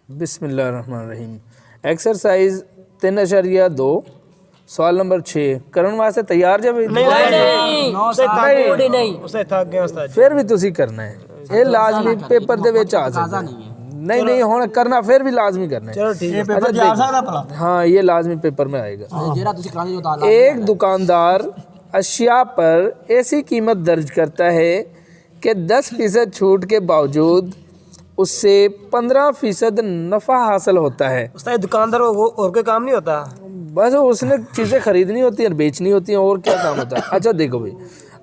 बिस्मिल्लाहिर्रहमानिर्रहीम। एक्सरसाइज 3.2 सवाल नंबर 6 करने वास्ते तैयार जब नहीं उसे थक गया उस्ताद फिर भी तुसी करना है ये लाजमी पेपर दे विच आ सकदा नहीं नहीं हुण करना फिर भी लाजमी करना है। चलो ठीक है अच्छा, पेपर आ सकदा भला हाँ ये लाजमी पेपर में आएगा। एक दुकानदार अशिया पर ऐसी कीमत दर्ज करता है कि 10% छूट के बावजूद उससे 15% नफ़ा हासिल होता है। उस्ताद दुकानदार वो और कोई काम नहीं होता, बस उसने चीज़ें खरीदनी होती हैं और बेचनी होती हैं, और क्या काम होता है। अच्छा देखो भाई,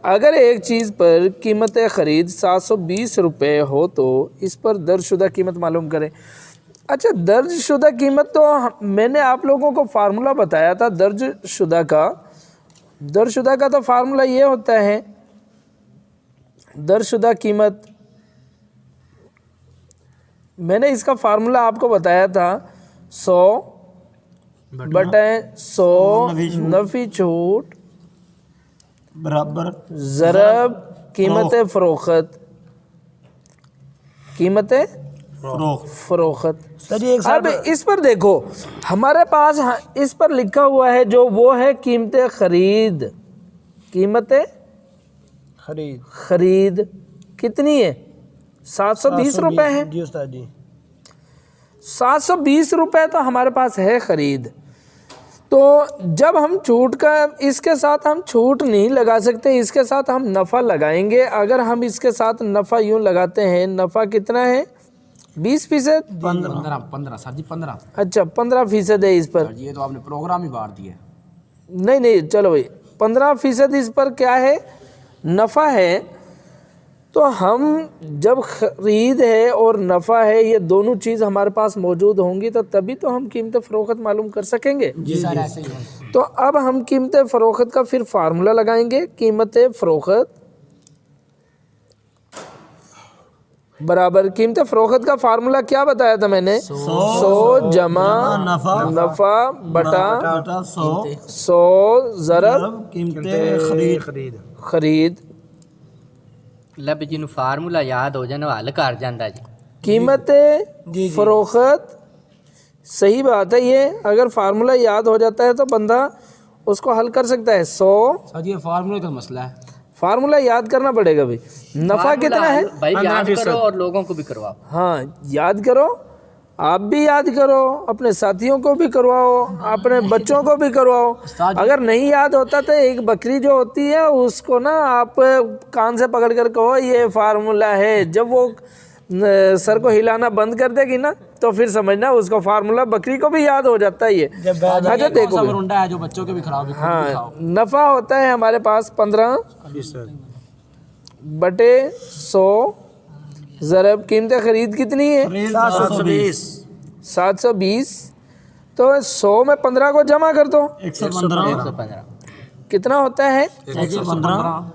अगर एक चीज़ पर कीमत ख़रीद 720 रुपये हो तो इस पर दर्जशुदा कीमत मालूम करें। अच्छा दर्जशुदा कीमत तो मैंने आप लोगों को फार्मूला बताया था दर्जशुदा का तो फार्मूला ये होता है, दर्जशुदा कीमत मैंने इसका फार्मूला आपको बताया था 100/100 नफ़ी छूट बराबर ज़रब कीमत फ़रोख्त। अब इस पर देखो हमारे पास इस पर लिखा हुआ है जो वो है कीमत खरीद कितनी है 720 रुपये है जी उस्ताद जी। 720 रुपये तो हमारे पास है खरीद। तो जब हम छूट का इसके साथ हम छूट नहीं लगा सकते, इसके साथ हम नफ़ा लगाएंगे। अगर हम इसके साथ नफ़ा यूँ लगाते हैं, नफ़ा कितना है 20%? 15 सर जी 15। अच्छा 15% है इस पर। ये तो आपने प्रोग्राम ही बांट दिया। नहीं चलो भाई 15% इस पर क्या है नफ़ा है। तो हम जब ख़रीद है और नफ़ा है ये दोनों चीज़ हमारे पास मौजूद होंगी तो तभी तो हम कीमत फ़रोख्त मालूम कर सकेंगे। जी सर ऐसे ही है। तो अब हम कीमत फ़रोख्त का फिर फार्मूला लगाएंगे। कीमत फ़रोख्त बराबर कीमत फ़रोख्त का फार्मूला क्या बताया था मैंने 100 जमा नफ़ा बटा 100 ज़रब खरीद। लब जिन्हों फार्मूला याद हो जाए हल कर जाता जी। कीमत फ़रोख्त सही बात है, ये अगर फार्मूला याद हो जाता है तो बंदा उसको हल कर सकता है। 100 सर जी ये फार्मूले का मसला है, फार्मूला याद करना पड़ेगा भाई। नफ़ा कितना है भाई याद करो और लोगों को भी करवाओ। हाँ याद करो, आप भी याद करो, अपने साथियों को भी करवाओ, अपने बच्चों को भी करवाओ। अगर नहीं याद होता तो एक बकरी जो होती है उसको ना आप कान से पकड़ कर कहो ये फार्मूला है। जब वो सर को हिलाना बंद कर देगी ना तो फिर समझना उसका फार्मूला बकरी को भी याद हो जाता है ये। अच्छा देखो वरुंडा है जो बच्चों के भी खराब है। हाँ नफ़ा होता है हमारे पास 15/100 ज़रब कीमत खरीद कितनी है 720। तो 100 में 15 को जमा कर दो 115 कितना होता है 115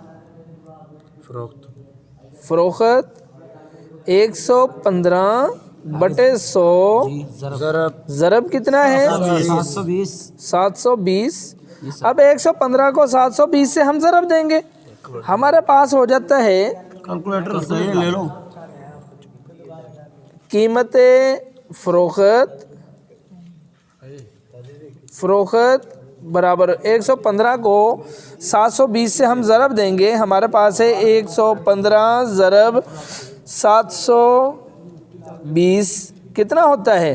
फ़रोख्त 115/100 ज़रब कितना है 720। अब 115 को 720 से हम ज़रब देंगे, हमारे पास हो जाता है कैलकुलेटर सही ले लो। कीमत फ़रोख्त बराबर 115 को 720 से हम ज़रब देंगे, हमारे पास है 115 ज़रब 720 कितना होता है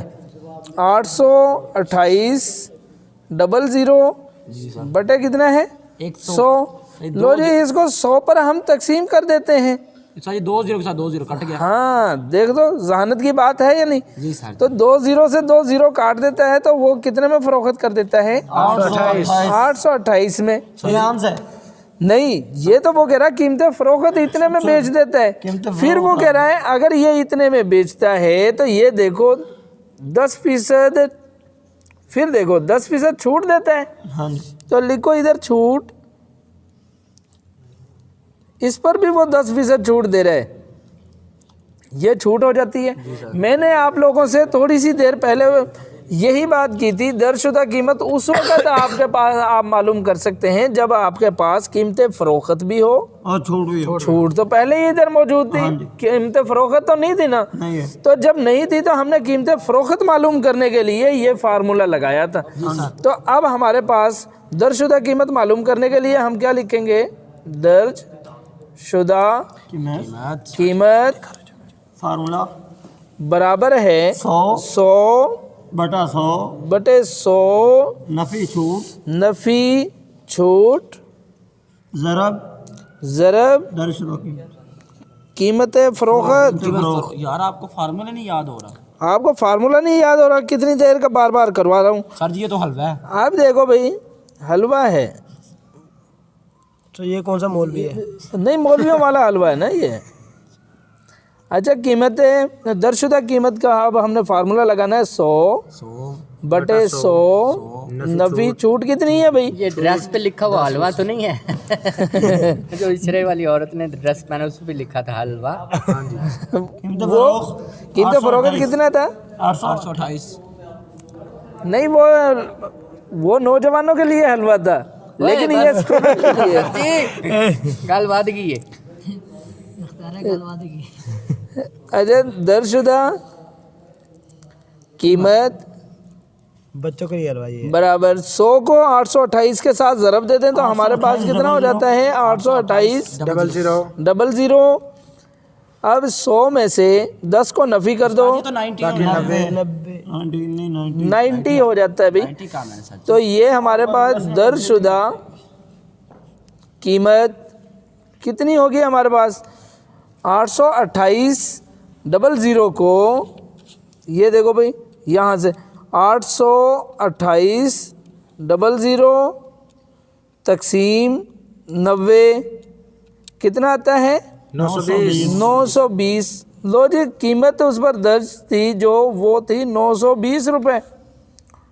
828 बटे कितना है 100। लो जी इसको 100 पर हम तकसीम कर देते हैं। सर जी 2 0 के साथ 2 0 कट गया। हाँ देख दो जहानत की बात है या नहीं। जी सर। तो 2 0 से 2 0 काट देता है तो वो कितने में फ़रोख्त कर देता है 828 में। नहीं ये तो वो कह रहा है कीमत फ़रोख्त इतने में बेच देता है। फिर वो कह रहा है अगर ये इतने में बेचता है तो ये देखो 10%, फिर देखो 10% छूट देता है। तो लिखो इधर छूट, इस पर भी वो 10% छूट दे रहा है, ये छूट हो जाती है। मैंने आप लोगों से थोड़ी सी देर पहले यही बात की थी। दरशुदा कीमत उस वक्त आपके पास आप मालूम कर सकते हैं जब आपके पास कीमत फरोख्त भी हो और छूट भी हो। छूट तो पहले ही इधर मौजूद थी, कीमत फरोख्त तो नहीं थी ना। नहीं है। तो जब नहीं थी तो हमने कीमत फरोख्त मालूम करने के लिए ये फार्मूला लगाया था। तो अब हमारे पास दरशुदा कीमत मालूम करने के लिए हम क्या लिखेंगे? दर्ज शुदा कीमत फार्मूला बराबर है 100 बटा 100 बटे 100 नफी छूट नफी छूट ज़रब दरशुदा कीमत कीमत फरोख्त। यार आपको फार्मूला नहीं याद हो रहा। आपको फार्मूला नहीं याद हो रहा? कितनी देर का बार बार करवा रहा हूँ। सर जी ये तो हलवा है। आप देखो भाई, हलवा है। तो ये कौन सा मौलवी है? नहीं, मौलवियों वाला हलवा है ना ये। अच्छा, कीमत दरशुदा कीमत का अब हमने फार्मूला लगाना है 100 बटे 100 नफी छूट कितनी है भाई? ये ड्रेस पे लिखा हुआ हलवा तो नहीं है? जो इशरे वाली औरत ने ड्रेस पहना उस पे लिखा था हलवा। वो कीमत फरोख्त कितना था? 828। नहीं, वो नौजवानों के लिए हलवा था, लेकिन ये स्टूडेंट के लिए। गल बात की है। अच्छा, दरशुदा कीमत बच्चों के लिए हलवा ये बराबर 100 को 828 के साथ ज़रब दे दें तो हमारे पास कितना हो जाता है? 828 00। अब 100 में से 10 को नफी कर दो, ये तो 90 90 हो जाता है भाई। 90 का मैंने सर। तो ये हमारे पास दरशुदा कीमत कितनी होगी हमारे पास? 828 00 को, ये देखो भाई, यहाँ से 828 00 तकसीम 90 कितना आता है? 920। लो जी, कीमत उस पर दर्ज थी जो वो थी 920 रुपये।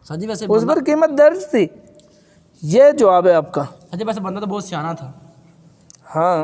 सर जी वैसे उस पर कीमत दर्ज थी। ये जवाब है आपका। सर जी वैसे बंदा तो बहुत सियाना था। हाँ।